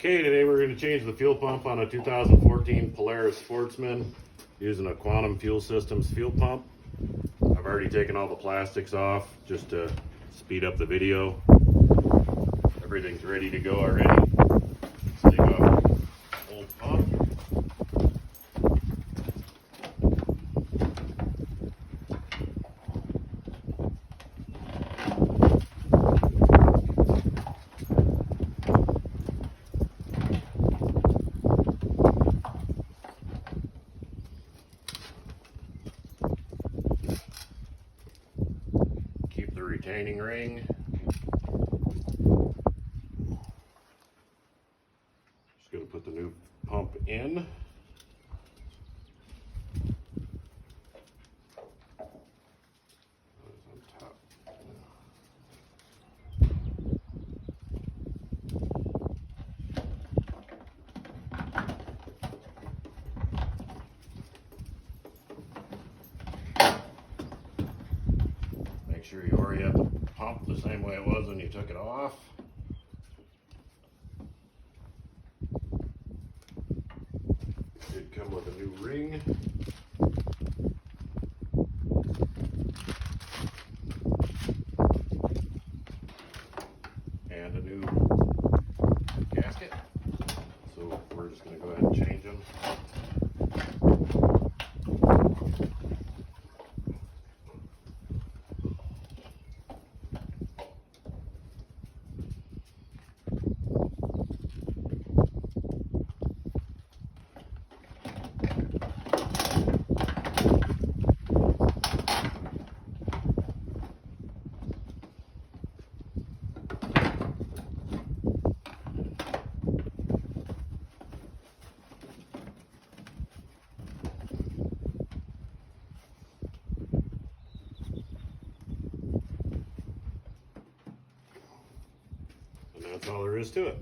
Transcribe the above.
Okay, today we're going to change the fuel pump on a 2014 Polaris Sportsman using a Quantum Fuel Systems fuel pump. I've already taken all the plastics off just to speed up the video. Everything's ready to go already. Let's take off the old pump. Keep the retaining ring. Just going to put the new pump in. On top. Make sure you orient the pump the same way it was when you took it off. It did come with a new ring. And a new gasket. So we're just going to go ahead and change them. And that's all there is to it.